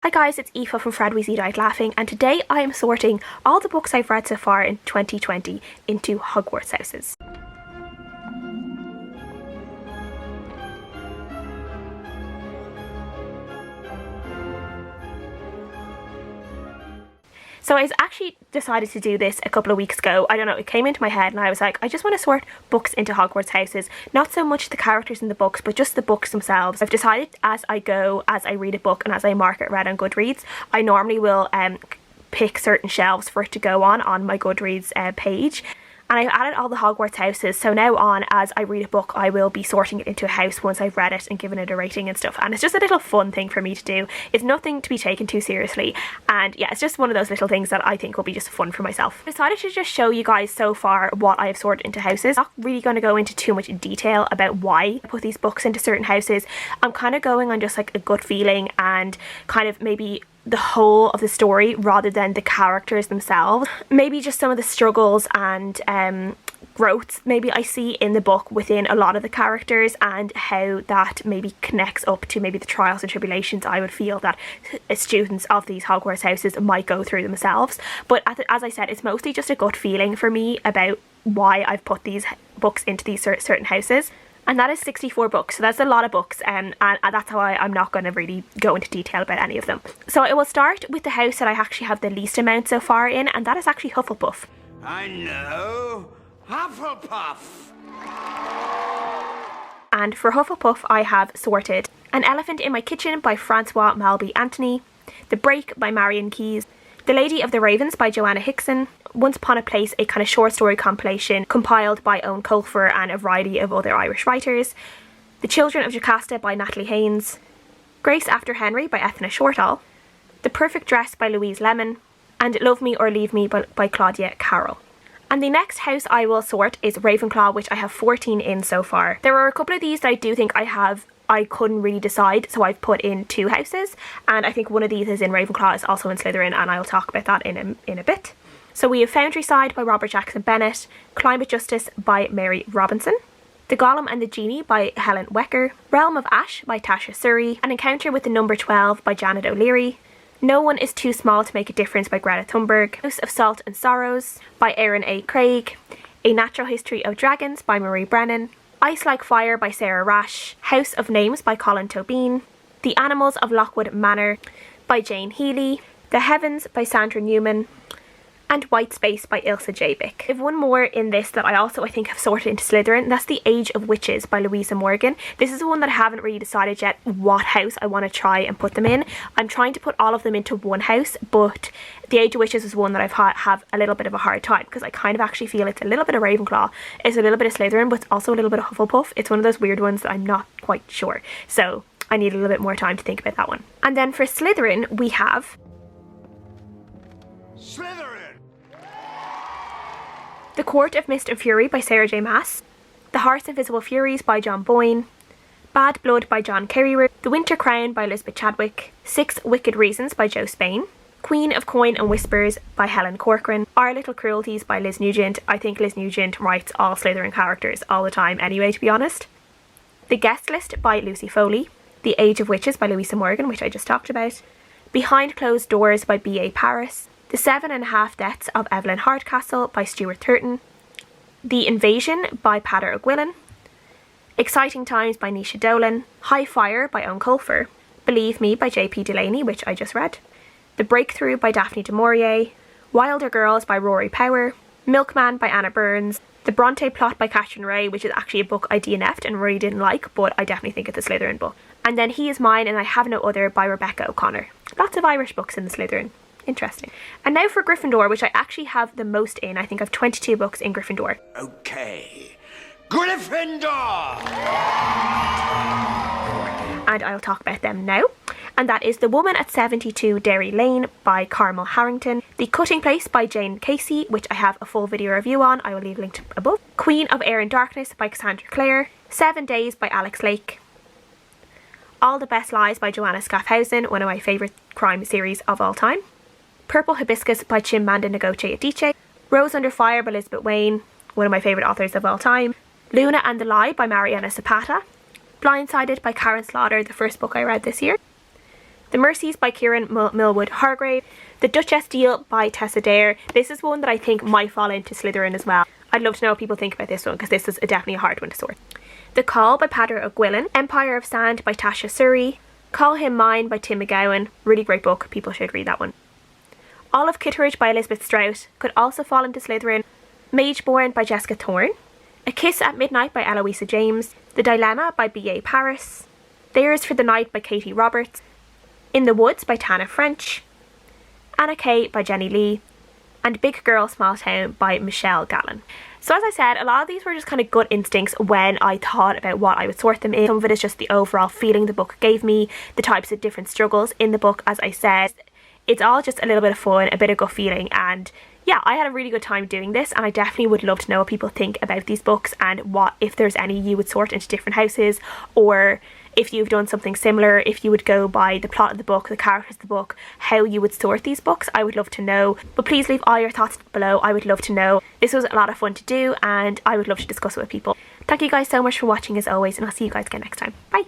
Hi guys, it's Aoife from Fred Weasley Died Laughing, and today I am sorting all the books I've read so far in 2020 into Hogwarts houses. So I actually decided to do this a couple of weeks ago. I don't know, it came into my head and I was like, I just want to sort books into Hogwarts houses. Not so much the characters in the books, but just the books themselves. I've decided as I go, as I read a book and as I mark it read on Goodreads, I normally will pick certain shelves for it to go on my Goodreads page. And I've added all the Hogwarts houses, so now on, as I read a book, I will be sorting it into a house once I've read it and given it a rating and stuff. And it's just a little fun thing for me to do. It's nothing to be taken too seriously. And yeah, it's just one of those little things that I think will be just fun for myself. I decided to just show you guys so far what I have sorted into houses. I'm not really going to go into too much detail about why I put these books into certain houses. I'm kind of going on just like a gut feeling and kind of maybe the whole of the story rather than the characters themselves. Maybe just some of the struggles and growths maybe I see in the book within a lot of the characters, and how that maybe connects up to maybe the trials and tribulations I would feel that students of these Hogwarts houses might go through themselves. But as I said, it's mostly just a gut feeling for me about why I've put these books into these certain houses. And that is 64 books, so that's a lot of books, and that's why I'm not going to really go into detail about any of them. So I will start with the house that I actually have the least amount so far in, and that is actually Hufflepuff. I know, Hufflepuff! And for Hufflepuff I have sorted An Elephant in My Kitchen by Francois Malby Anthony, The Break by Marion Keyes, The Lady of the Ravens by Joanna Hickson, Once Upon a Place, a kind of short story compilation compiled by Owen Colfer and a variety of other Irish writers, The Children of Jocasta by Natalie Haynes, Grace After Henry by Ethna Shortall, The Perfect Dress by Louise Lemon, and Love Me or Leave Me by Claudia Carroll. And the next house I will sort is Ravenclaw, which I have 14 in so far. There are a couple of these that I do think I couldn't really decide, so I've put in two houses, and I think one of these is in Ravenclaw, is also in Slytherin, and I'll talk about that in a bit. So we have Foundryside by Robert Jackson Bennett, Climate Justice by Mary Robinson, The Golem and the Genie by Helen Wecker, Realm of Ash by Tasha Surrey, An Encounter with the Number 12 by Janet O'Leary, No One is Too Small to Make a Difference by Greta Thunberg, House of Salt and Sorrows by Erin A. Craig, A Natural History of Dragons by Marie Brennan, Ice Like Fire by Sarah Rash, House of Names by Colin Tobin, The Animals of Lockwood Manor by Jane Healy, The Heavens by Sandra Newman, and White Space by Ilsa Jabik. I have one more in this that I think have sorted into Slytherin. That's The Age of Witches by Louisa Morgan. This is the one that I haven't really decided yet what house I want to try and put them in. I'm trying to put all of them into one house, but The Age of Witches is one that I've have a little bit of a hard time, because I kind of actually feel it's a little bit of Ravenclaw, it's a little bit of Slytherin, but it's also a little bit of Hufflepuff. It's one of those weird ones that I'm not quite sure. So I need a little bit more time to think about that one. And then for Slytherin, we have Slytherin! The Court of Mist and Fury by Sarah J. Maas, The Heart's Invisible Furies by John Boyne, Bad Blood by John Kerriwer, The Winter Crown by Elizabeth Chadwick, 6 Wicked Reasons by Jo Spain, Queen of Coin and Whispers by Helen Corcoran, Our Little Cruelties by Liz Nugent. I think Liz Nugent writes all Slytherin characters all the time anyway, to be honest. The Guest List by Lucy Foley, The Age of Witches by Louisa Morgan, which I just talked about, Behind Closed Doors by B.A. Paris, The 7.5 Deaths of Evelyn Hardcastle by Stuart Turton, The Invasion by Peadar O'Guillan, Exciting Times by Nisha Dolan, High Fire by Owen Colfer, Believe Me by J.P. Delaney, which I just read, The Breakthrough by Daphne du Maurier, Wilder Girls by Rory Power, Milkman by Anna Burns, The Bronte Plot by Catherine Ray, which is actually a book I DNF'd and really didn't like, but I definitely think it's a Slytherin book, and then He Is Mine and I Have No Other by Rebecca O'Connor. Lots of Irish books in the Slytherin. Interesting. And now for Gryffindor, which I actually have the most in. I think I've 22 books in Gryffindor. Okay, Gryffindor! And I'll talk about them now. And that is The Woman at 72 Derry Lane by Carmel Harrington, The Cutting Place by Jane Casey, which I have a full video review on, I will leave linked above, Queen of Air and Darkness by Cassandra Clare, 7 Days by Alex Lake, All the Best Lies by Joanna Schaffhausen, one of my favourite crime series of all time, Purple Hibiscus by Chimamanda Ngozi Adichie, Rose Under Fire by Elizabeth Wayne, one of my favourite authors of all time, Luna and the Lie by Mariana Zapata, Blindsided by Karen Slaughter, the first book I read this year, The Mercies by Kieran Millwood Hargrave. The Duchess Deal by Tessa Dare. This is one that I think might fall into Slytherin as well. I'd love to know what people think about this one because this is definitely a hard one to sort. The Call by Padra O'Gwillan. Empire of Sand by Tasha Surrey. Call Him Mine by Tim McGowan. Really great book. People should read that one. Olive Kitteridge by Elizabeth Strout. Could also fall into Slytherin. Mageborn by Jessica Thorne. A Kiss at Midnight by Eloisa James. The Dilemma by B.A. Paris. Theirs for the Night by Katie Roberts. In the Woods by Tana French. Anna Kay by Jenny Lee. And Big Girl Small Town by Michelle Gallen. So as I said, a lot of these were just kind of gut instincts when I thought about what I would sort them in. Some of it is just the overall feeling the book gave me, the types of different struggles in the book, as I said. It's all just a little bit of fun, a bit of gut feeling, and yeah, I had a really good time doing this, and I definitely would love to know what people think about these books and what, if there's any you would sort into different houses, or if you've done something similar, if you would go by the plot of the book, the characters of the book, how you would sort these books. I would love to know. But please leave all your thoughts below. I would love to know. This was a lot of fun to do and I would love to discuss it with people. Thank you guys so much for watching as always, and I'll see you guys again next time. Bye!